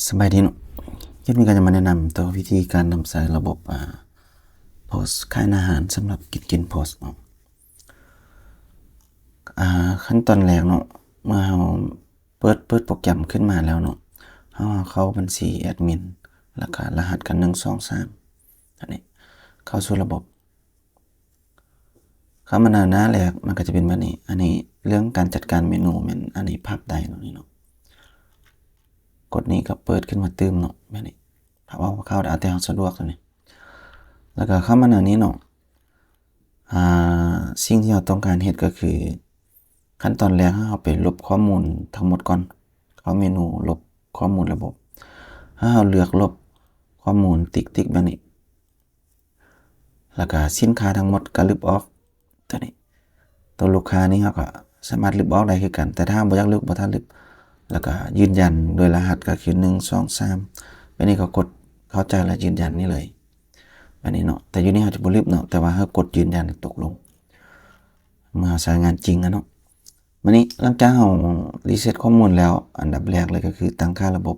สบายดีเนาะคิดมีการจะมาแนะนำตัววิธีการนำใส่ระบบโพสค่ายอาหารสำหรับกินโพสเนาะขั้นตอนแรกเนาะเมื่อเราเปิดโปรแกรมขึ้นมาแล้วเนาะเราเข้าบัญชีแอดมินแล้วก็รหัสกัน1 2 3อันนี้เข้าสู่ระบบเข้ามาหน้าแรกมันก็จะเป็นแบบนี้อันนี้เรื่องการจัดการเมนูมันอันนี้ภาพใดเนาะนี่เนาะกดนี้ก็เปิดขึ้นมาเติมเนาะแบบนี้ถ้าว่าเข้าได้แต่เราสะดวกตัวนี้แล้วก็เข้ามาหน้านี้เนาะสิ่งที่เราต้องการเฮ็ดก็คือขั้นตอนแรกเราไปลบข้อมูลทั้งหมดก่อนเข้าเมนูลบข้อมูลระบบถ้าเราเลือกลบข้อมูลติ๊กแบบนี้แล้วก็สินค้าทั้งหมดก็ลบออกตัวนี้ตัวลูกค้านี่เราก็สามารถลบออกได้คือกันแต่ถ้าบ่อยากลบบ่ทันลบแล้วก็ยืนยันโดยรหัสก็คือ1 2 3แบบนี้ก็กดเข้าใจและยืนยันนี่เลยแบบนี้เนาะแต่อยู่นี่เราจะบ่ลบเนาะแต่ว่าเรากดยืนยันตกลงเมื่อใช้งานจริงนะเนาะวันนี้หลังจากเรารีเซ็ตข้อมูลแล้วอันดับแรกเลยก็คือตั้งค่าระบบ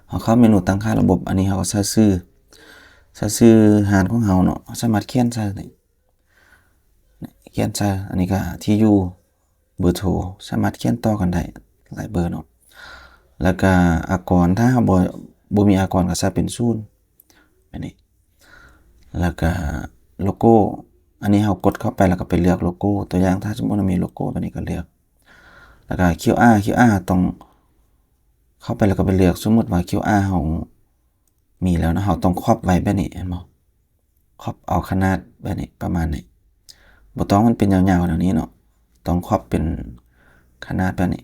เราเข้าเมนูตั้งค่าระบบอันนี้เราก็ใส่ชื่อหารของเราเนาะสามารถเขียนใส่นี่เขียนใส่อันนี้ก็ที่อยู่เบอร์โทรสามารถเขียนต่อกันได้หลายเบอร์เนาะแล้วก็อากรถ้าเราบ่มีอากรก็ใส่เป็น0แบบนี้แล้วก็โลโก้อันนี้เรากดเข้าไปแล้วก็ไปเลือกโลโก้ตัวอย่างถ้าสมมุติว่ามีโลโก้ตัวนี้ก็เลือกแล้วก็ QR ต้องเข้าไปแล้วก็ไปเลือกสมมุติว่า QR เรามีแล้วนะเราต้องครอบไว้แบบนี้เห็นบ่ครอบเอาขนาดแบบนี้ประมาณนี้บ่ต้องมันเป็นยาวๆแบบนี้เนาะต้องครอบเป็นขนาดแบบนี้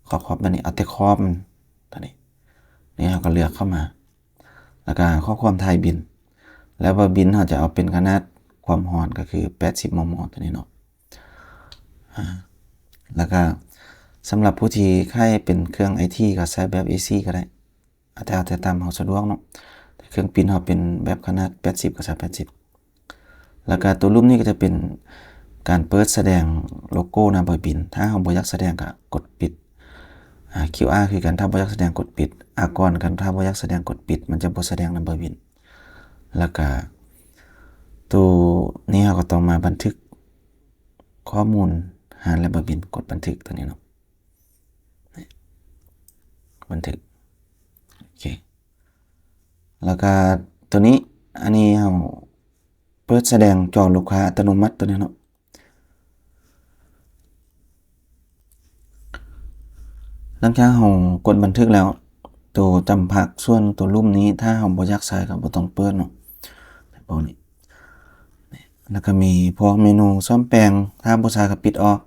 ครอบแบบนี้เอาแต่ครอบตัวนี้นี่เราก็เลือกเข้ามาแล้วก็ข้อความไทยบินแล้วว่าบินเราจะเอาเป็นขนาดความร้อนก็คือ80 มม.ตัวนี้เนาะแล้วก็สำหรับผู้ที่ใช้เป็นเครื่อง IT ก็ใช้แบบ AC ก็ได้แต่ตามเราสะดวกเนาะแต่เครื่องพิมพ์เราเป็นแบบขนาด80ก็ใช้80แล้วก็ตัวรูปนี้ก็จะเป็นการเปิดแสดงโลโก้หน้าบอยบินถ้าเราบ่อยากแสดงก็กดปิดQR คือกันถ้าบ่อยากแสดงกดปิดอากรกันถ้าบ่อยากแสดงกดปิดมันจะบ่แสดงหน้าบอยบินแล้วก็ตัวนี้เราก็ต้องมาบันทึกข้อมูลหารและบอยบินกดบันทึกตัวนี้เนาะบันทึกโอเคแล้วก็ตัวนี้อันนี้เราเปิดแสดงจอลูกค้าอัตโนมัติตัวนี้เนาะหลังจากเรากดบันทึกแล้วตัวจำพักส่วนตัวรูปนี้ถ้าเราบ่อยากใส่ก็บ่ต้องเปิดเนาะพวกนี้แล้วก็มีพวกเมนูซ่อมแปลงถ้าบ่ใส่ก็ปิดออก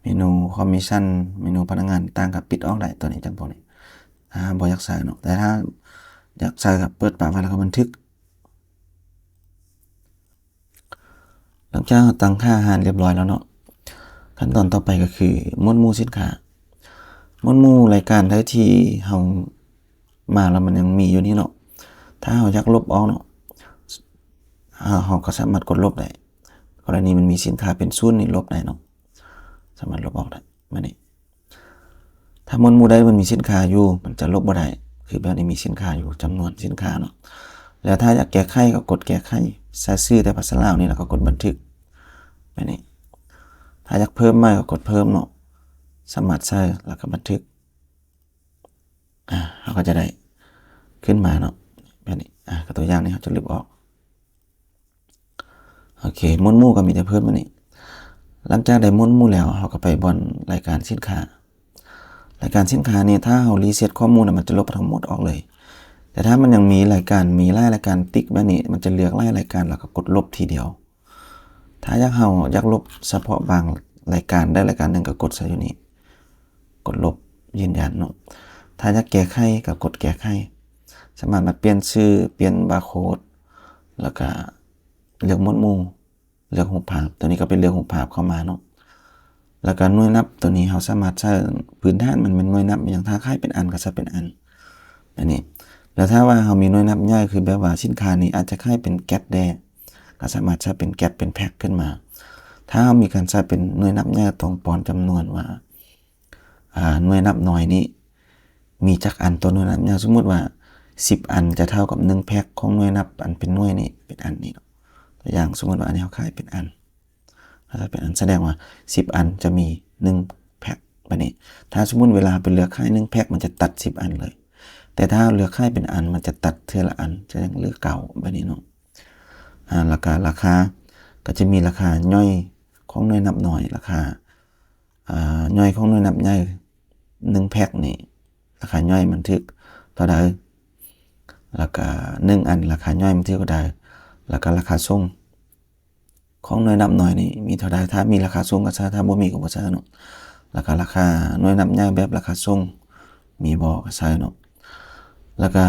เมนูคอมมิชชั่นเมนูพนักงานต่างก็ปิดออกได้ตัวนี้จังพวกนี้ถ้าบ่อยากใส่เนาะแต่ถ้าอยากใส่ก็เปิดปากไว้แล้วก็บันทึกหลังจากตั้งค่าอาหารเรียบร้อยแล้วเนาะขั้นตอนต่อไปก็คือหมวดหมู่สินค้าหมวดหมู่รายการใดที่เฮามาแล้วมันยังมีอยู่นี่เนาะถ้าเฮาอยากลบออกเนาะเฮาก็สามารถกดลบได้กรณีมันมีสินค้าเป็น0นี่ลบได้เนาะสามารถลบออกได้แบบนี้ถ้าหมวดหมู่ใดมันมีสินค้าอยู่มันจะลบบ่ได้คือแบบนี้มีสินค้าอยู่จำนวนสินค้าเนาะแล้วถ้าอยากแก้ไขก็กดแก้ไขใส่ชื่อแต่ภาษาลาวนี่แล้วก็กดบันทึกแบบนี้ถ้าอยากเพิ่มใหม่ก็กดเพิ่มเนาะสามารถใส่แล้วก็บันทึกเราก็จะได้ขึ้นมาเนาะแบบนี้ก็ตัวอย่างนี้เราจะลบออกโอเคหมวดหมู่ก็มีแต่เพิ่มมานี่หลังจากได้หมวดหมู่แล้วเราก็ไปบนรายการสินค้ารายการสินค้านี่ถ้าเรารีเซ็ตข้อมูลมันจะลบทั้งหมดออกเลยแต่ถ้ามันยังมีรายการมีรายการติ๊กแบบนี้มันจะเลือกรายการแล้วก็กดลบทีเดียวถ้าอยากลบเฉพาะบางรายการได้รายการนึงก็กดใส่อยู่นี่กดลบยืนยันเนาะถ้าอยากแก้ไขก็กดแก้ไขสามารถมาเปลี่ยนชื่อเปลี่ยนบาร์โค้ดแล้วก็เลือกหมวดหมู่เลือกรูปภาพตัวนี้ก็เป็นเลือกรูปภาพเข้ามาเนาะแล้วก็หน่วยนับตัวนี้เราสามารถใช้พื้นฐานมันเป็นหน่วยนับอย่างถ้าค่ายเป็นอันก็จะเป็นอันแบบนี้แล้วถ้าว่าเรามีหน่วยนับใหญ่คือแบบว่าสินค้านี้อาจจะค่ายเป็นแก๊สแดก็สามารถใช้เป็นแก๊สเป็นแพ็คขึ้นมาถ้าเรามีการใช้เป็นหน่วยนับใหญ่ตรงปอนจำนวนว่า หน่วยนับหน่อยนี้มีจักอันตัวหน่วยนับอย่างสมมุติว่า10อันจะเท่ากับ1แพ็คของหน่วยนับอันเป็นหน่วยนี้เป็นอันนี้เนาะตัวอย่างสมมุติว่าอันนี้เฮาขายเป็นอันถ้าเป็นอันแสดงว่า10อันจะมี1แพ็คแบบนี้ถ้าสมมุติเวลาเป็นเหลือขาย1แพ็คมันจะตัด10อันเลยแต่ถ้าเหลือขายเป็นอันมันจะตัดเทื่อละอันจะยังเหลือเก่าแบบนี้เนาะราคาก็จะมีราคาย่อยของหน่วยนับหน่อยราคาย่อยของหน่วยนับใหญ่1แพ็คนี่ราคาย่อยมันถึกเท่าใดแล้วก็1อันราคาย่อยมันถึกเท่าใดแล้วก็ราคาส่งของหน่วยนับหน่อยนี่มีเท่าใดถ้ามีราคาส่งก็ซะถ้าบ่มีก็บ่ซะเนาะแล้วก็ราคาหน่วยนับใหญ่แบบราคาส่งมีบ่ก็ใช่เนาะแล้วก็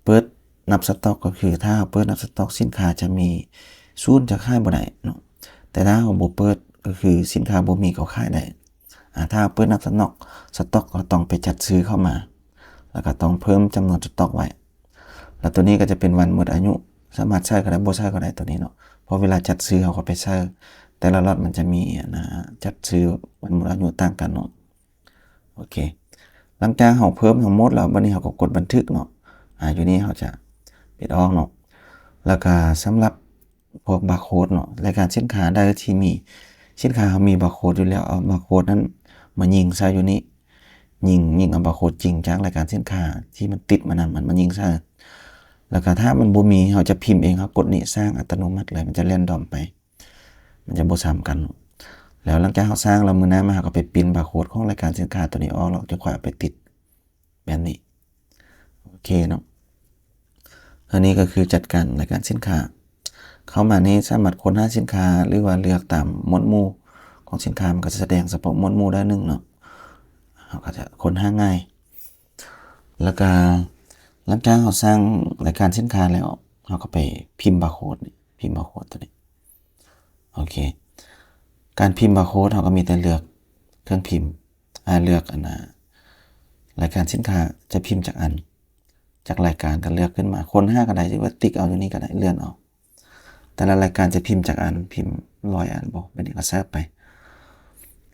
เปิดนับสต็อกก็คือถ้าเปิดนับสต็อกสินค้าจะมีศูนย์จะขายบ่ได้เนาะแต่ถ้าเราบ่เปิดก็คือสินค้าบ่มีก็ขายได้ถ้าเปิดนับสต็อกก็ต้องไปจัดซื้อเข้ามาแล้วก็ต้องเพิ่มจำนวนสต็อกไว้แล้วตัวนี้ก็จะเป็นวันหมดอายุสามารถใช้ก็ได้บ่ใช้ก็ได้ตัวนี้เนาะพอเวลาจัดซื้อเขาก็ไปใช้แต่ละล็อตมันจะมีจัดซื้อวันหมดอายุต่างกันเนาะโอเคหลังจากเราเพิ่มทั้งหมดแล้วบัดนี้เราก็กดบันทึกเนาะอยู่นี้เราจะปิดออกเนาะแล้วก็สำหรับพวกบาร์โค้ดเนาะรายการสินค้าได้ที่มีสินค้าเขามีบาร์โค้ดอยู่แล้วเอาบาร์โค้ดนั้นมายิงใส่อยู่นี้ยิงเอาบาร์โค้ดจริงจากรายการสินค้าที่มันติดมันยิงใส่แล้วก็ถ้ามันบ่มีเราจะพิมพ์เองครับกดนี้สร้างอัตโนมัติเลยมันจะแรนดอมไปมันจะบ่ซ้ำกันแล้วหลังจากเราสร้างแล้วมื้อหน้ามาเราก็ไปพิมพ์บาร์โค้ดของรายการสินค้าตัวนี้ออกแล้วจะค่อยเอาไปติดแบบนี้โอเคเนาะอันนี้ก็คือจัดการรายการสินค้าเข้ามานี้สามารถค้นหาสินค้าหรือว่าเลือกตามหมวดหมู่ของสินค้ามันก็จะแสดงเฉพาะหมวดหมู่ได้นึงเนาะเราก็จะค้นหาง่ายแล้วก็หลังจากเราสร้างรายการสินค้าแล้วเราก็ไปพิมพ์บาร์โค้ดตัวนี้โอเคการพิมพ์บาร์โค้ดเราก็มีแต่เลือกเครื่องพิมพ์เลือกรายการสินค้าจะพิมพ์จากรายการก็เลือกขึ้นมาค้นหาก็ได้หรือว่าติ๊กเอาอยู่นี่ก็ได้เลื่อนเอาแต่ละรายการจะพิมพ์จากอันพิมพ์100อันบ่แบบนี้ก็แซบไป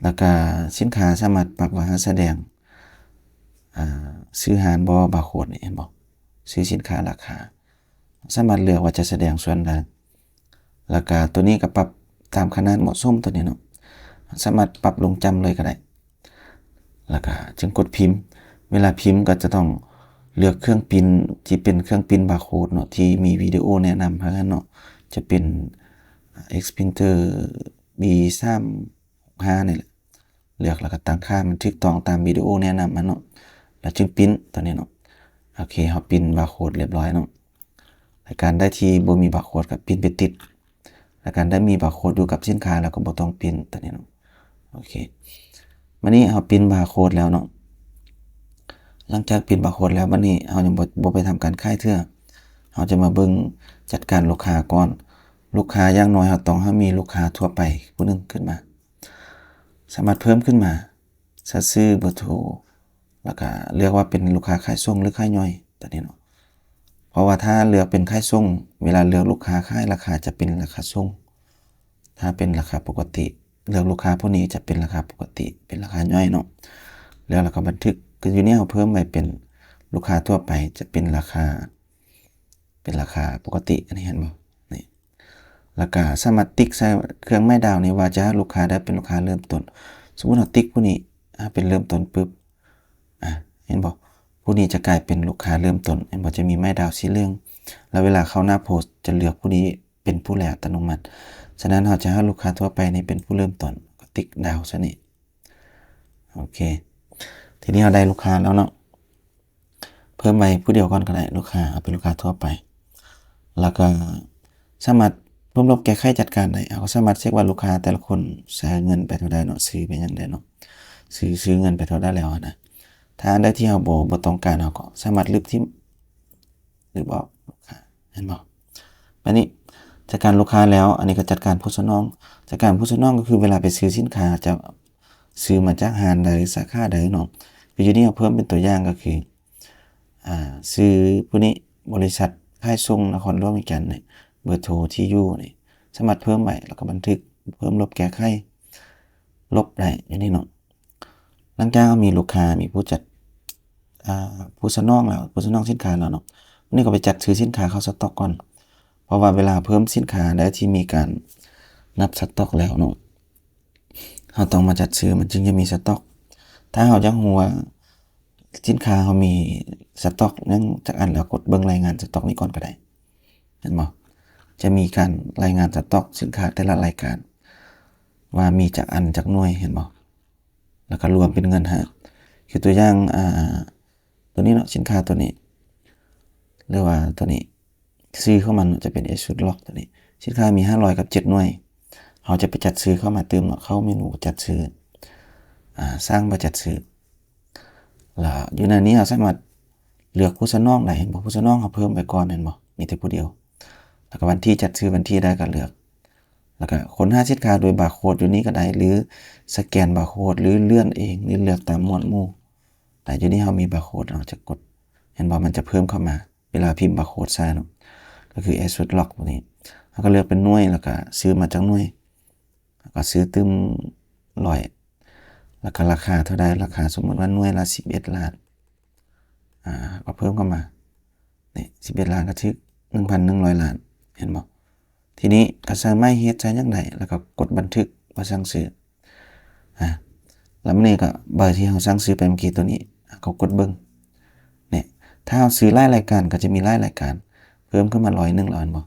แล้วก็สินค้าสามารถปรับว่าแสดงซื้อหารบ่บาร์โค้ดนี่เห็นบ่ซื้อสินค้าราคาสามารถเลือกว่าจะแสดงส่วนใดแล้วก็ตัวนี้ก็ปรับตามขนาดเหมาะสมตัวนี้เนาะสามารถปรับลงจำเลยก็ได้แล้วก็จึงกดพิมพ์เวลาพิมพ์ก็จะต้องเลือกเครื่องพิมพ์ที่เป็นเครื่องพิมพ์บาร์โค้ดเนาะที่มีวิดีโอแนะนำให้เนาะจะเป็น Xprinter B365 นี่แหละเลือกแล้วก็ตั้งค่ามันถูกต้องตามวิดีโอแนะนำมาเนาะแล้วจึงพิมพ์ตัวนี้เนาะโอเคเฮาพิมพ์บาร์โค้ดเรียบร้อยเนาะรายการได้ที่บ่มีบาร์โค้ดก็พิมพ์ไปติดรายการได้มีบาร์โค้ดอยู่กับสินค้าแล้วก็บ่ต้องพิมพ์ตัวนี้เนาะโอเควันนี้เฮาพิมพ์บาร์โค้ดแล้วเนาะหลังจากพิมพ์บาร์โค้ดแล้ววันนี้เฮายังบ่ไปทำการขายเทื่อเฮาจะมาเบิ่งจัดการลูกค้าก่อนลูกค้าอย่างน้อยเฮาต้องมีลูกค้าทั่วไปผู้นึงขึ้นมาสามารถเพิ่มขึ้นมาชื่อเบอร์โทรแล้วก็เลือกว่าเป็นลูกค้าขายส่งหรือขายย่อยตัวนี้เนาะเพราะว่าถ้าเลือกเป็นขายส่งเวลาเลือกลูกค้าขายราคาจะเป็นราคาส่งถ้าเป็นราคาปกติเลือกลูกค้าพวกนี้จะเป็นราคาปกติเป็นราคาย่อยเนาะแล้วเราก็บันทึกคืออยู่นี่เฮาเพิ่มไว้เป็นลูกค้าทั่วไปจะเป็นราคาปกติอันนี้เห็นบ่นี่แล้วก็สามารถติ๊กใส่เครื่องไม้ดาวนี่ว่าจะลูกค้าได้เป็นลูกค้าเริ่มต้นสมมุติเราติ๊กผู้นี้เป็นเริ่มต้นปึ๊บเห็นบ่ผู้นี้จะกลายเป็นลูกค้าเริ่มต้นเห็นบ่จะมีไม้ดาวสีเหลืองแล้วเวลาเข้าหน้าโพสต์จะเลือกผู้นี้เป็นผู้แลอัตโนมัติฉะนั้นเราจะให้ลูกค้าทั่วไปนี่เป็นผู้เริ่มต้นก็ติ๊กดาวซะนี่โอเคทีนี้เราได้ลูกค้าแล้วเนาะเพิ่มไว้ผู้เดียวก่อนก็ได้ลูกค้าเอาเป็นลูกค้าทั่วไปแล้วก็สามารถเพิ่มลบแก้ไขจัดการได้ก็สามารถเช็คว่าลูกค้าแต่ละคนใช้เงินไปเท่าใดเนาะซื้อไปจังได๋เนาะซื้อเงินไปเท่าใดแล้วนะถ้าอันใดที่เราบ่ต้องการเราก็สามารถลบทิ่มหรือบอกลูกค้าเห็นบ่บัดนี้จัดการลูกค้าแล้วอันนี้ก็จัดการผู้สนองจัดการผู้สนองก็คือเวลาไปซื้อสินค้าจะซื้อมาจากห้างใดสาขาใดเนาะคืออยู่นี่เพิ่มเป็นตัวอย่างก็คือซื้อผู้นี้บริษัทขายส่งนครหลวงขอนแก่นนี่เบอร์โทรที่อยู่นี่สามารถเพิ่มไว้แล้วก็บันทึกเพิ่มลบแก้ไขลบได้อย่างนี้เนาะ ลังจากมีลูกค้ามีผู้จัดผู้สนองแล้วผู้สนองสินค้าแล้วเนาะนี่ก็ไปจัดซื้อสินค้าเข้าสต็อกก่อนเพราะว่าเวลาเพิ่มสินค้าได้ที่มีการนับสต็อกแล้วเนาะเราต้องมาจัดซื้อมันจึงจะมีสต็อกถ้าเราอยากรู้ว่าสินค้าเขามีสต็อกยังจักอันแล้วกดเบิ่งรายงานสต็อกนี้ก่อนก็ได้เห็นบ่จะมีการรายงานสต็อกสินค้าแต่ละรายการว่ามีจักอันจักหน่วยเห็นบ่แล้วก็รวมเป็นเงินฮะคือตัวอย่างตัวนี้เนาะสินค้าตัวนี้หรือว่าตัวนี้ซื้อเข้ามันจะเป็น Extrude Lock ตัวนี้สินค้ามี500กับ7หน่วยเราจะไปจัดซื้อเข้ามาเติมเนาะเข้าเมนูจัดซื้อสร้างมาจัดซื้อแล้วอยู่ในนี้เราสามารถเลือกผู้สนองได้เห็นบ่ผู้สนองเขาเพิ่มไปก่อนเห็นบ่มีแต่ผู้เดียวแล้วก็วันที่จัดซื้อวันที่ได้ก็เลือกแล้วก็ค้นหาสินค้าโดยบาร์โค้ดอยู่นี้ก็ได้หรือสแกนบาร์โค้ดหรือเลื่อนเองหรือเลือกตามหมวดหมู่แต่อยู่นี้เรามีบาร์โค้ดเราจะกดเห็นบ่มันจะเพิ่มเข้ามาเวลาพิมพ์บาร์โค้ดใส่เนาะก็คือ Extrude Lock ตัวนี้เราก็เลือกเป็นหน่วยแล้วก็ซื้อมาจากหน่วยแล้วก็ซื้อตึม100แล้วก็ราคาเท่าใดราคาสมมุติว่าหน่วยละ11ล้านก็เพิ่มเข้ามานี่11ล้านก็ถึง 1,100 ล้านเห็นบ่ทีนี้ก็สามารถเฮ็ดใช้จังได๋แล้วก็กดบันทึกว่าสั่งซื้อแล้วมื้อนี้ก็ใบที่เราสั่งซื้อไปเมื่อกี้ตัวนี้ก็กดเบิ่งนี่ถ้าเราซื้อหลายรายการก็จะมีหลายรายการเพิ่มขึ้นมา100 100บ่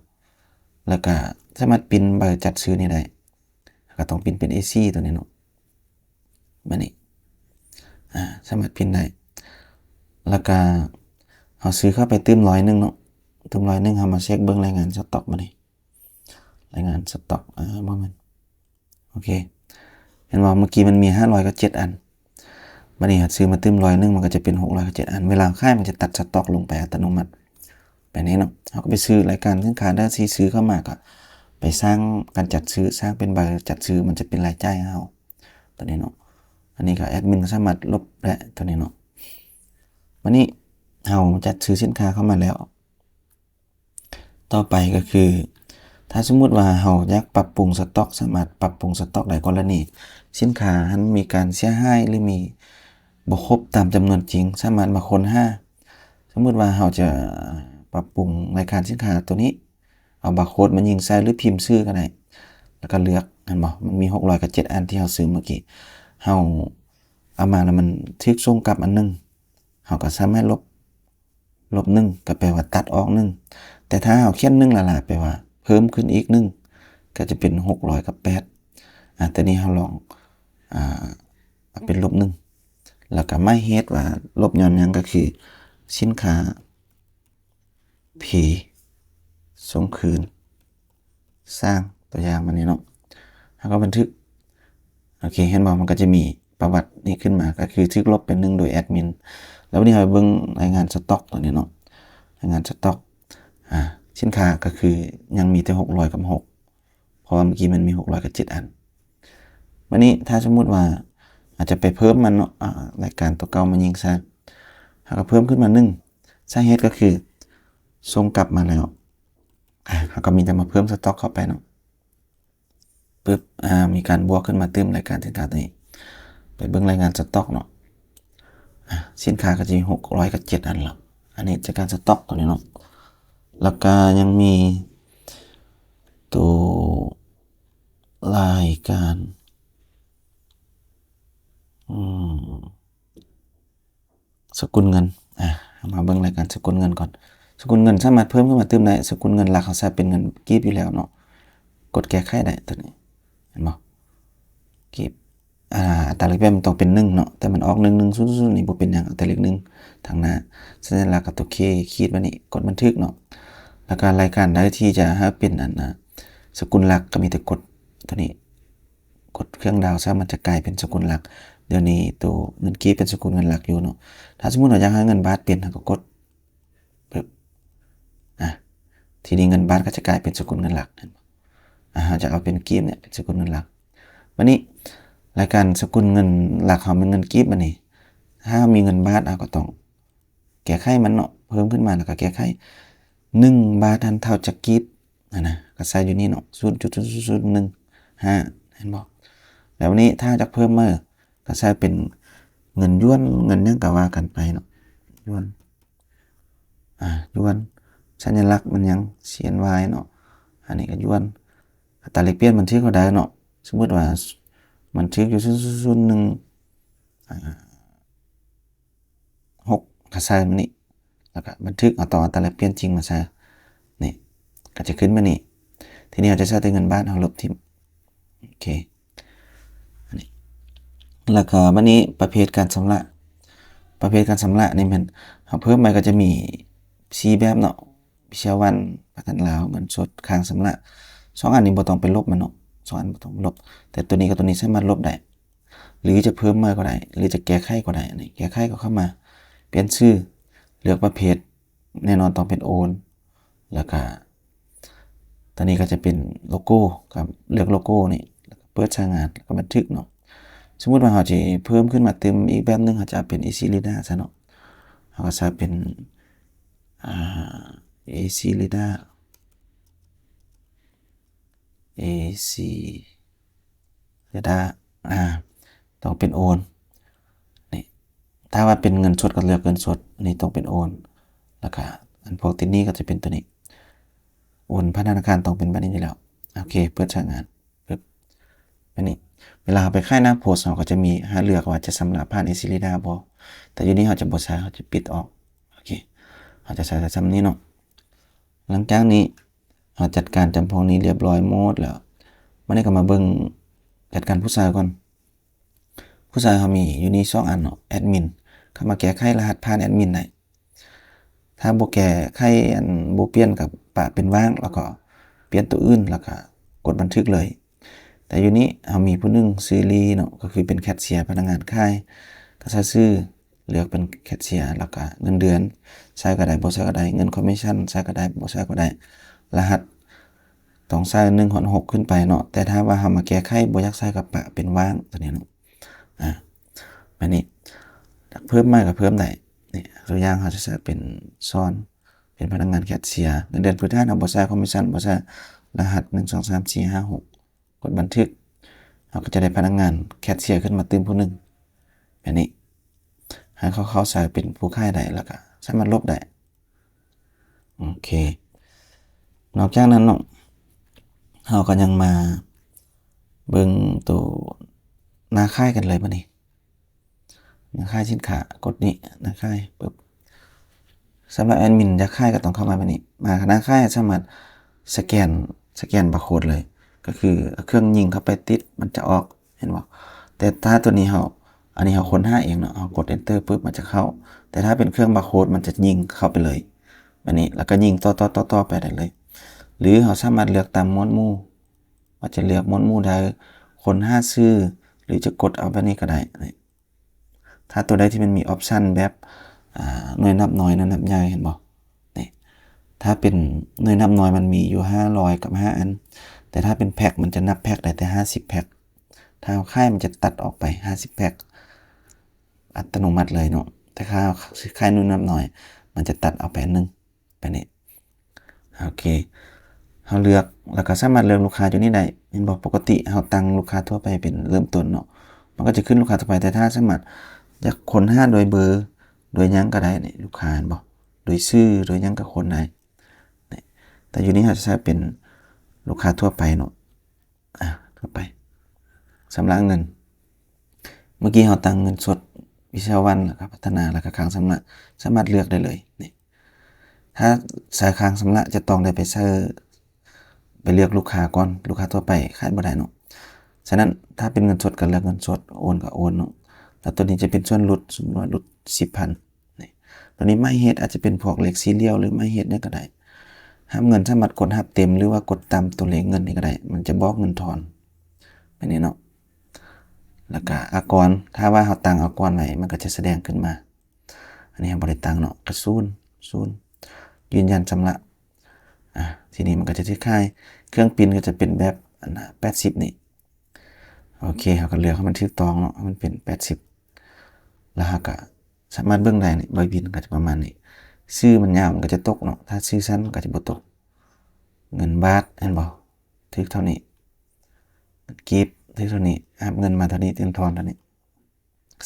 แล้วก็สามารถปริ้นใบจัดซื้อนี่ได้ก็ต้องปริ้นเป็น A4 ตัวนี้เนาะบัดนี้สามารถปริ้นได้แล้วก็เราซื้อเข้าไปเติม100เนาะเติม100เรามาเช็คเบิ่งรายงานสต็อกมานี่รายงานสต็อกบ่แม่นโอเคเห็นว่าเมื่อกี้มันมี500กับ7อันบัดนี้ซื้อมาเติม100มันก็จะเป็น600กับ7อันเวลาขายมันจะตัดสต็อกลงไปอัตโนมัติแบบนี้เนาะเราก็ไปซื้อรายการสินค้าได้ที่ซื้อเข้ามาก็ไปสร้างการจัดซื้อสร้างเป็นใบจัดซื้อมันจะเป็นรายจ่ายให้เราตัวนี้เนาะอันนี้ก็แอดมินสามารถลบได้ตัวนี้เนาะวันนี้เราจัดซื้อสินค้าเข้ามาแล้วต่อไปก็คือถ้าสมมุติว่าเราอยากปรับปรุงสต็อกสามารถปรับปรุงสต็อกได้กรณีสินค้าหันมีการเสียหายหรือมีบ่ครบตามจำนวนจริงสามารถมาค้นหาสมมุติว่าเราจะปรับปรุงรายการสินค้าตัวนี้เอาบาร์โค้ดมายิงใส่หรือพิมพ์ชื่อก็ได้แล้วก็เลือกเห็นบ่มันมี600กับ7อันที่เราซื้อเมื่อกี้เราเอามาแล้วมันทึกส่งกลับอันนึงเราก็สามารถลบ1ก็แปลว่าตัดออก1แต่ถ้าเราเขียน1หลายๆแปลว่าเพิ่มขึ้นอีก1ก็จะเป็น600กับ8แต่นี้เราลองเอาเป็นลบ1แล้วก็ไม่เฮ็ดว่าลบย้อนหยังก็คือสินค้าผีส่งคืนสร้างตัวอย่างมานี่เนาะแล้วก็บันทึกโอเคเห็นบ่มันก็จะมีประวัตินี้ขึ้นมาก็คือทึกลบเป็น1โดยแอดมินแล้ววันนี้เราเบิ่งรายงานสต็อกตัวนี้เนาะรายงานสต็อกสินค้าก็คือยังมีแต่600กับ6เพราะว่าเมื่อกี้มันมี600กับ7อันวันนี้ถ้าสมมุติว่าอาจจะไปเพิ่มมันเนาะรายการตัวเก่ามายิงซะแล้วก็เพิ่มขึ้นมา1สาเหตุก็คือส่งกลับมาแล้วแล้วก็มีแต่มาเพิ่มสต็อกเข้าไปเนาะปึ๊บมีการบวกขึ้นมาเติมรายการสินค้าตัวนี้ไปเบิ่งรายงานสต็อกเนาะสินค้าก็จะมี600กับ7อันแล้วอันนี้จากการสต็อกตัวนี้เนาะแล้วก็ยังมีตัวรายการสกุลเงินมาเบิ่งรายการสกุลเงินก่อนสกุลเงินสามารถเพิ่มขึ้นมาเติมได้สกุลเงินหลักเขาใช้เป็นเงินกีบอยู่แล้วเนาะกดแก้ไขได้ตัวนี้เห็นบ่กีบอัตราเลขแปดมันต้องเป็น1เนาะแต่มันออก1100นี่บ่เป็นหยังแต่เลข1ทางหน้าสัญลักษณ์กับตัว K ขีดไว้นี่กดบันทึกเนาะแล้วก็รายการใดที่จะให้เป็นสกุลหลักก็มีแต่กดตัวนี้กดเครื่องดาวซะมันจะกลายเป็นสกุลหลักเดี๋ยวนี้ตัวเงินกีบเป็นสกุลเงินหลักอยู่เนาะถ้าสมมุติเราอยากให้เงินบาทเปลี่ยนเราก็กดปึ๊บทีนี้เงินบาทก็จะกลายเป็นสกุลเงินหลักจะเอาเป็นกีบเนี่ยเป็นสกุลเงินหลักวันนี้รายการสกุลเงินหลักของเป็นเงินกีบบัดนี้ถ้ามีเงินบาทก็ต้องแก้ไขมันเนาะเพิ่มขึ้นมาแล้วก็แก้ไข1บาททันเท่าจากกีบนะก็ใส่อยู่นี่เนาะ 0.001 5เห็นบ่แล้ววันนี้ถ้าจะเพิ่มมาก็ใส่เป็น เงินย้วนเงินหยังก็ว่ากันไปเนาะย้วนย้วนสัญลักษณ์มันหยัง CNY เนาะอันนี้ก็ย้วนอัตราแลกเปลี่ยนบันทึกเท่าใดเนาะสมมุติว่าบันทึกอยู่0.016ก็ใส่มานี่แล้วก็บันทึกเอาต่ออัตราแลกเปลี่ยนจริงมาใส่นี่ก็จะขึ้นมานี่ทีนี้เราจะใช้แต่เงินบาทเราลบทิ่มโอเคอันนี้แล้วก็บัดนี้ประเภทการชำระนี่มันเราเพิ่มไปก็จะมี4แบบเนาะพิเศษวันประกันลาวเงินสดค้างชำระ2อันนี้บ่ต้องไปลบมันเนาะ2อันบ่ต้องลบแต่ตัวนี้กับตัวนี้สามารถลบได้หรือจะเพิ่มมาก็ได้หรือจะแก้ไขก็ได้อันนี้แก้ไขก็เข้ามาเปลี่ยนชื่อเลือกประเภทแน่นอนต้องเป็นโอนแล้วก็ตอนนี้ก็จะเป็นโลโก้ครับเลือกโลโก้นี่แล้วก็เปิดใช้งานแล้วก็บันทึกเนาะสมมุติว่าเราจะเพิ่มขึ้นมาเติมอีกแบบนึงอาจจะเป็น Easy Reader ซะเนาะเราก็ใช้เป็นEasy Readerต้องเป็นโอนนี่ถ้าว่าเป็นเงินสดก็เลือกเงินสดนี่ต้องเป็นโอนแล้วก็อันพวกติดนี้ก็จะเป็นตัวนี้โอนผ่านธนาคารต้องเป็นแบบนี้อยู่แล้วโอเคเปิดใช้งานปึ๊บแบบนี้เวลาไปค่ายหน้าโพสต์เราก็จะมีให้เลือกว่าจะสำหรับผ่าน Easy Reader บ่แต่อยู่นี้เราจะบ่ใช้เราจะปิดออกโอเคเราจะใช้ซ้ำนี้เนาะหลังจากนี้เราจัดการจำพวกนี้เรียบร้อยหมดแล้ววันนี้ก็มาเบิ่งจัดการผู้ชายก่อนผู้ชายเขามีอยู่นี่2อันเนาะแอดมินเข้ามาแก้ไขรหัสผ่านแอดมินได้ถ้าบ่แก้ไขอันบ่เปลี่ยนกับปะเป็นว่างแล้วก็เปลี่ยนตัวอื่นแล้วก็กดบันทึกเลยแต่อยู่นี้เรามีผู้นึงชื่อลีเนาะก็คือเป็นแคชเชียร์พนักงานขายก็ใช้ชื่อเลือกเป็นแคชเชียร์แล้วก็เงินเดือนใช้ก็ได้บ่ใช้ก็ได้เงินคอมมิชชั่นใช้ก็ได้บ่ใช้ก็ได้รหัสต้องใส่1-6ขึ้นไปเนาะแต่ถ้าว่าเรามาแก้ไขบ่อยากใส่กับปะเป็นว่างตัวนี้เนาะแบบนี้เพิ่มมากกับเพิ่มได้นี่ตัวอย่างเขาจะใช้เป็นซ้อนเป็นพนักงานแคชเชียร์เงินเดือนพื้นฐานเอาบ่ใส่คอมมิชชั่นบ่ใส่รหัส1 2 3 4 5 6กดบันทึกเราก็จะได้พนักงานแคชเชียร์ขึ้นมาเติมผู้นึงแบบนี้ให้เขาใส่เป็นผู้ขายได้แล้วก็สามารถลบได้โอเคนอกจากนั้นเนาะเราก็ยังมาเบิ่งตัวหน้าค่ายกันเลยบัดนี้หน้าค่ายสินค้ากดนี้หน้าค่ายปึ๊บสำหรับแอดมินจะค่ายก็ต้องเข้ามาบัดนี้มาหน้าค่ายสามารถสแกนบาร์โค้ดเลยก็คือเครื่องยิงเข้าไปติดมันจะออกเห็นบ่แต่ถ้าตัวนี้อันนี้เราค้นหาเองเนาะเรากด enter ปึ๊บมันจะเข้าแต่ถ้าเป็นเครื่องบาร์โค้ดมันจะยิงเข้าไปเลยแบบนี้แล้วก็ยิงต่อไปได้เลยหรือเราสามารถเลือกตามหมวดหมู่ว่าจะเลือกหมวดหมู่ใดค้นหาชื่อหรือจะกดเอาแบบนี้ก็ได้ถ้าตัวใดที่มันมีออปชันแบบหน่วยนับน้อยหน่วยนับใหญ่เห็นบ่นี่ถ้าเป็นหน่วยนับน้อยมันมีอยู่500กับ5อันแต่ถ้าเป็นแพ็คมันจะนับแพ็คได้แต่50แพ็คถ้าค่ายมันจะตัดออกไป50แพ็คอัตโนมัติเลยเนาะแต่ค่ายหน่วยนับน้อยมันจะตัดเอาไปอันนึงแบบนี้โอเคเราเลือกแล้วก็สามารถเลือกลูกค้าอยู่นี่ได้เห็นบ่ปกติเราตั้งลูกค้าทั่วไปเป็นเริ่มต้นเนาะมันก็จะขึ้นลูกค้าทั่วไปแต่ถ้าสามารถจะค้นหาโดยเบอร์โดยหยังก็ได้นี่ลูกค้าเห็นบ่โดยชื่อโดยหยังก็ค้นได้นี่แต่อยู่นี้เราจะใช้เป็นลูกค้าทั่วไปเนาะทั่วไปสำหรับเงินเมื่อกี้เราตั้งเงินสดวิชาวันแล้วก็พัฒนาแล้วก็ค้างชำระสามารถเลือกได้เลยนี่ถ้าสายค้างชำระจะต้องได้ไปเลือกลูกค้าก่อนลูกค้าทั่วไปขายบ่ได้เนาะฉะนั้นถ้าเป็นเงินสดก็เลือกเงินสดโอนก็โอนเนาะแล้วตัวนี้จะเป็นส่วนลดสมมุติว่าลด 10,000 นี่ตัวนี้ไม่เฮ็ดอาจจะเป็นพวกเลขซีเรียลหรือไม่เฮ็ดเนี่ยก็ได้ห้ามเงินสามารถกดเต็มหรือว่ากดตามตัวเลขเงินนี่ก็ได้มันจะบอกเงินทอนแบบนี้เนาะแล้วก็อากรถ้าว่าเราตั้งอากรไว้มันก็จะแสดงขึ้นมาอันนี้บ่ได้ตั้งเนาะก็0ยืนยันชำระทีนี้มันก็จะคล้ายๆเครื่องพิมพ์ก็จะเป็นแบบอันน่ะ80นี่โอเคเราก็เลือกให้มันถูกต้องเนาะมันเป็น80แล้วเราก็สามารถเบิ่งได้นี่ใบบินก็จะประมาณนี้ชื่อมันยาวมันก็จะตกเนาะถ้าชื่อสั้นก็จะบ่ตกเงินบาทเห็นบ่ถูกเท่านี้เงินกีบถูกเท่านี้เงินมาเท่านี้เต็มทอนเท่านี้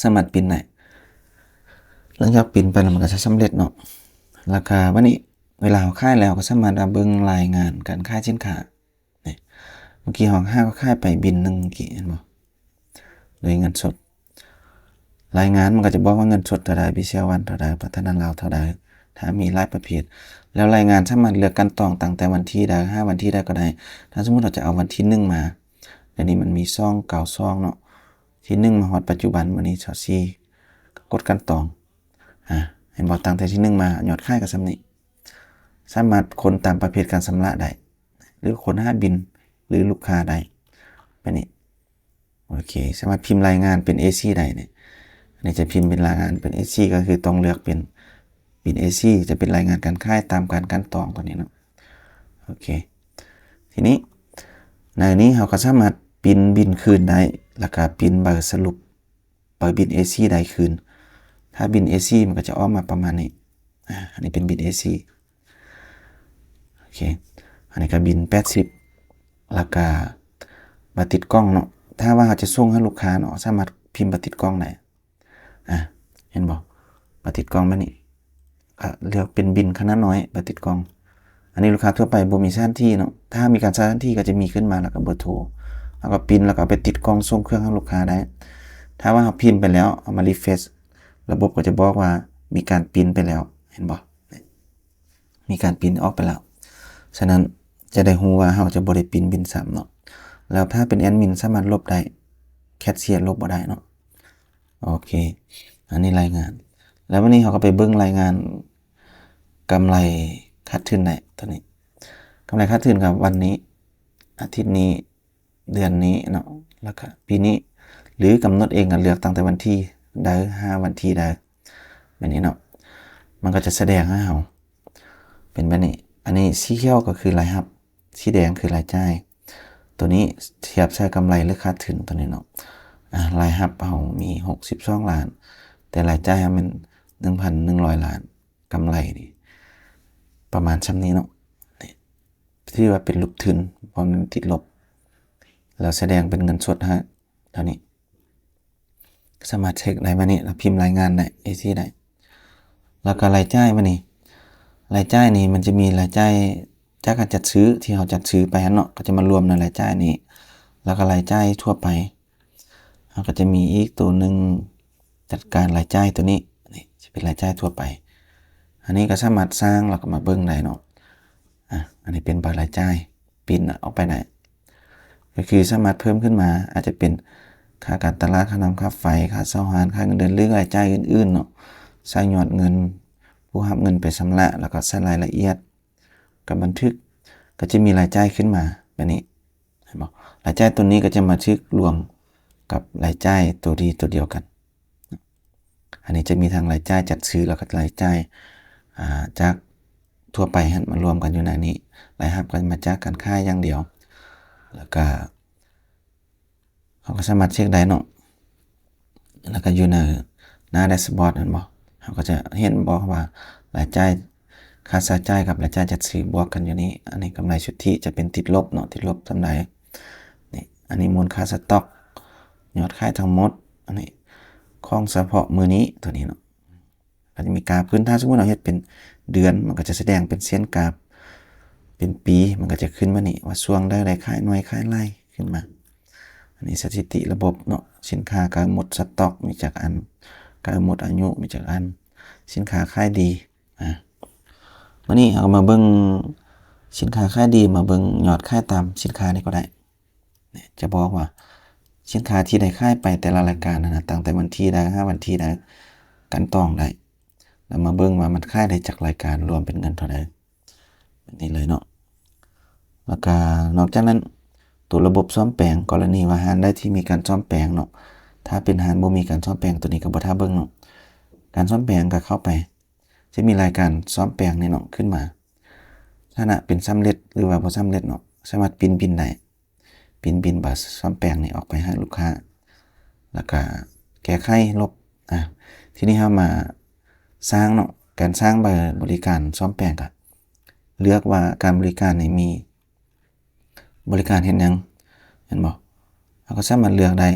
สามารถพิมพ์ได้ งจากปินไปแล้วมันก็จะสำเร็จเนาะราคาวันนี้เวลาเราค่ายแล้วก็สามารถเบิ่งรายงานการค่ายสินค้านี่เมื่อกี้ของ5ก็ค่ายไปบินนึงเมื่อกี้เห็นบ่โดยเงินสดรายงานมันก็จะบอกว่าเงินสดเท่าใดพิเศษวันเท่าใดพัฒนาลาวเท่าใดถ้ามีรายประเภทแล้วรายงานสามารถเลือกกันตองตั้งแต่วันที่ใด5วันที่ใดก็ได้ถ้าสมมุติเราจะเอาวันที่1มาเดี๋ยวนี้มันมีซ่องเก่าซ่องเนาะที่1มาฮอดปัจจุบันวันนี้24กดกันตองเห็นบ่ตั้งแต่ที่1มายอดขายก็ส่ำนี้สามารถคนตามประเภทการชำระได้หรือคน5บินหรือลูกค้าได้แบบนี้โอเคสามารถพิมพ์รายงานเป็น AC ได้เนี่ยอันนี้จะพิมพ์เป็นรายงานเป็น AC ก็คือต้องเลือกเป็นบิน AC จะเป็นรายงานการขายตามการกันตองตัวนี้เนาะโอเคทีนี้ในนี้เราก็สามารถพิมพ์บินคืนได้แล้วก็พิมพ์ใบสรุปใบบิน AC ได้คืนถ้าบิน AC มันก็จะออกมาประมาณนี้อันนี้เป็นบิน AC โอเคอันนี้ก็บิน80แล้วก็บัตรติดกล้องเนาะถ้าว่าเราจะส่งให้ลูกค้าเนาะสามารถพิมพ์บัตรติดกล้องได้เห็นบ่บัตรติดกล้องมานี่เลือกเป็นบินขนาดน้อยบัตรติดกล้องอันนี้ลูกค้าทั่วไปบ่มีสถานที่เนาะถ้ามีการสถานที่ก็จะมีขึ้นมาแล้วก็เบอร์โทรแล้วก็พิมพ์แล้วก็ไปติดกล้องส่งเครื่องให้ลูกค้าได้ถ้าว่าเราพิมพ์ไปแล้วเอามารีเฟรชระบบก็จะบอกว่ามีการพิมพ์ไปแล้วเห็นบ่มีการพิมพ์ออกไปแล้วฉะนั้นจะได้รู้ว่าเราจะบ่ได้พิมพ์บินซ้ำเนาะแล้วถ้าเป็นแอดมินสามารถลบได้แคชเชียร์ลบบ่ได้เนาะโอเคอันนี้รายงานแล้ววันนี้เขาก็ไปเบิ่งรายงานกำไรขาดทุนได้ตัวนี้กำไรขาดทุนกับวันนี้อาทิตย์นี้เดือนนี้เนาะแล้วก็ปีนี้หรือกำหนดเองเลือกตั้งแต่วันที่ใด5วันที่ใดแบบนี้เนาะมันก็จะแสดงให้เราเป็นแบบนี้อันนี้สีเขียวก็คือรายรับสีแดงคือรายจ่ายตัวนี้เทียบใช้กำไรหรือขาดทุนตัวนี้เนาะรายรับเรามี62ล้านแต่รายจ่ายมัน 1,100 ล้านกำไรนี่ประมาณชั้นนี้เนาะที่ว่าเป็นลบทุนเพราะมันติดลบแล้วแสดงเป็นเงินสดฮะเท่านี้สามารถเช็คได้มานี่แล้วพิมพ์รายงานได้ AC ได้แล้วก็รายจ่ายมานี่รายจ่ายนี่มันจะมีรายจ่ายจากการจัดซื้อที่เราจัดซื้อไปเนาะก็จะมารวมในรายจ่ายนี้แล้วก็รายจ่ายทั่วไปเราก็จะมีอีกตัวนึงจัดการรายจ่ายตัวนี้นี่จะเป็นรายจ่ายทั่วไปอันนี้ก็สามารถสร้างแล้วก็มาเบิ่งได้เนาะอันนี้เป็นรายจ่ายปินออกไปได้ก็คือสามารถเพิ่มขึ้นมาอาจจะเป็นค่าการตลาดค่าน้ำค่าไฟค่าเช่าหารค่าเงินเดือนหรือรายจ่ายอื่นๆเนาะใส่ยอดเงินผู้รับเงินไปชำระแล้วก็ใส่รายละเอียดกับบันทึกก็จะมีรายจ่ายขึ้นมาแบบนี้เห็นบ่รายจ่ายตัวนี้ก็จะมาบันทึกรวมกับรายจ่ายตัวเดียวกันอันนี้จะมีทางรายจ่ายจัดซื้อแล้วก็รายจ่ายจากทั่วไปมารวมกันอยู่ในนี้รายรับก็มาจากการค้าอย่างเดียวแล้วก็เขาก็สามารถเช็คได้เนาะแล้วก็อยู่ในหน้าแดชบอร์ดนั่นบ่เขาก็จะเห็นบอกว่ารายจ่ายค่าใช้จ่ายกับรายจ่ายจัดซื้อบวกกันอยู่นี้อันนี้กำไรสุทธิจะเป็นติดลบเนาะติดลบเท่าใดนี่อันนี้มูลค่าสต็อกยอดขายทั้งหมดอันนี้ของเฉพาะมื้อนี้ตัวนี้เนาะก็จะมีกราฟขึ้นถ้าสมมุติเราเฮ็ดเป็นเดือนมันก็จะแสดงเป็นเส้นกราฟเป็นปีมันก็จะขึ้นมานี่ว่าช่วงได้รายขายหน่วยขายไร่ขึ้นมาอันนี้สถิติระบบเนาะสินค้าก็หมดสต็อกมีจากอันก็หมดอายุมีจากอันสินค้าขายดีวันนี้เรามาเบิ่งสินค้าขายดีมาเบิ่งยอดขายตามสินค้านี่ก็ได้จะบอกว่าสินค้าที่ได้ขายไปแต่ละรายการนะตั้งแต่วันที่ใด5วันที่ใดกันต้องได้แล้วมาเบิ่งว่ามันขายได้จากรายการรวมเป็นเงินเท่าใดแบบนี้เลยเนาะแล้วก็นอกจากนั้นตัวระบบซ่อมแปลงกรณีว่าหารได้ที่มีการซ่อมแปลงเนาะถ้าเป็นหารบ่มีการซ่อมแปลงตัวนี้ก็บ่ท่าเบิ่งเนาะการซ่อมแปลงก็เข้าไปจะมีรายการซ่อมแปลงนี่เนาะขึ้นมาถ้าน่ะเป็นสำเร็จหรือว่าบ่สำเร็จเนาะสามารถพิมพ์ได้พิมพ์บัตรซ่อมแปลงนี่ออกไปให้ลูกค้าแล้วก็แก้ไขลบทีนี้เรามาสร้างเนาะการสร้างบริการซ่อมแปลงก็เลือกว่าการบริการนี่มีบริการเฮ็ดหยังเห็นบ่เราก็สามารถเลือกได้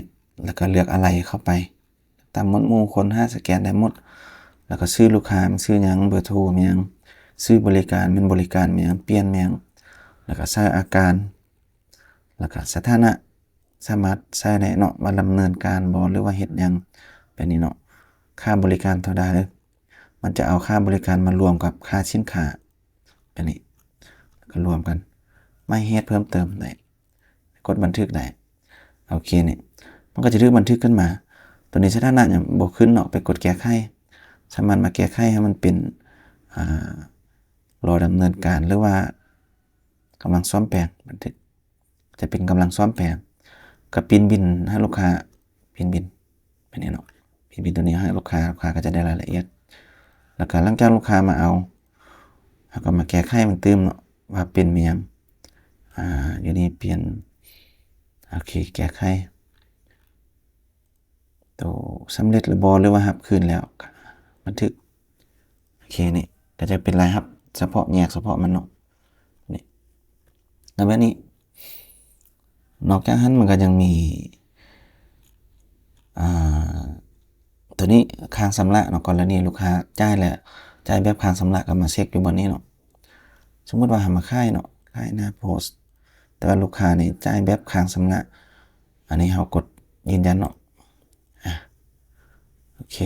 แล้วก็เลือกอะไรเข้าไปตามหมวดหมู่คน5สแกนได้หมด แล้วก็ชื่อลูกค้ามันชื่อหยังเบอร์โทรมันหยังชื่อบริการมันบริการมันหยังเปลี่ยนมันหยังแล้วก็ใส่อาการแล้วก็สถานะสามารถใส่ได้เนาะว่าดำเนินการบ่หรือว่าเฮ็ดหยังแบบนี้เนาะค่าบริการเท่าใดมันจะเอาค่าบริการมารวมกับค่าสินค้าแบบนี้ก็รวมกันไม่เฮ็ดเพิ่มเติมได้กดบันทึกได้โอเคนี่มันก็จะถูกบันทึกขึ้นมาตัวนี้สถานะยังบ่ขึ้นเนาะไปกดแก้ไขสามารถมาแก้ไขให้มันเป็นรอดำเนินการหรือว่ากำลังซ่อมแปลงบันทึกจะเป็นกำลังซ่อมแปลงก็พิมพ์บิลให้ลูกค้าพิมพ์บิลแบบนี้เนาะพิมพ์บิลตัวนี้ให้ลูกค้าก็จะได้รายละเอียดแล้วก็หลังจากลูกค้ามาเอาแล้วก็มาแก้ไขมันเติมเนาะว่าเป็นอิหยังอยู่นี่เปลี่ยนโอเคแก้ไขตัวสำเร็จหรือบ่หรือว่ารับคืนแล้วบันทึกโอเคนี่ก็จะเป็นรายรับเฉพาะแยกเฉพาะมันเนาะนี่แล้วแบบนี้นอกจากนั้นมันก็ยังมีตัวนี้ค้างชำระเนาะกรณีลูกค้าจ่ายแล้วจ่ายแบบค้างชำระก็มาเช็คอยู่บนนี้เนาะสมมุติว่าหามาขายเนาะขายหน้าโพสต์แต่ว่าลูกค้านี่จ่ายแบบค้างชำระอันนี้เรากดยืนยันเนาะโอเค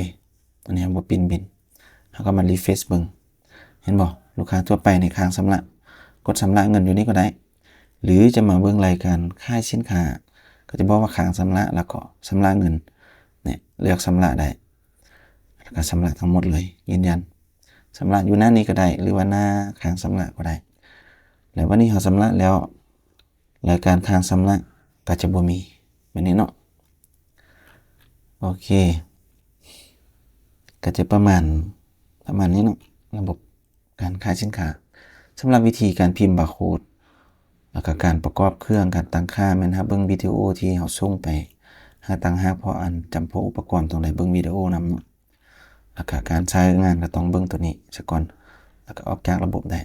ตัวนี้บ่ปินบินเราก็มารีเฟรชเบิ่งเห็นบ่ลูกค้าทั่วไปในค้างชำระกดชำระเงินอยู่นี่ก็ได้หรือจะมาเบิ่งรายการขายสินค้าก็จะบอกว่าค้างชำระแล้วก็ชำระเงินเนี่ยเลือกชำระได้แล้วก็ชำระทั้งหมดเลยยืนยันชำระอยู่หน้านี้ก็ได้หรือว่าหน้าค้างชำระก็ได้แล้ววันนี้เราชำระแล้วรายการค้างชำระก็จะบ่มีแบบนี้เนาะโอเคก็จะประมาณนี้เนาะระบบการขายสินค้าสำหรับวิธีการพิมพ์บาร์โค้ดแล้วก็การประกอบเครื่องการตั้งค่าแม่นครับเบิ่งวิดีโอที่เราส่งไปหาต่างหากเพราะอันจำพวกอุปกรณ์ตรงไหนเบิ่งวิดีโอนำเนาะแล้วก็การใช้งานก็ต้องเบิ่งตัวนี้ซะก่อนแล้วก็ออกจากระบบได้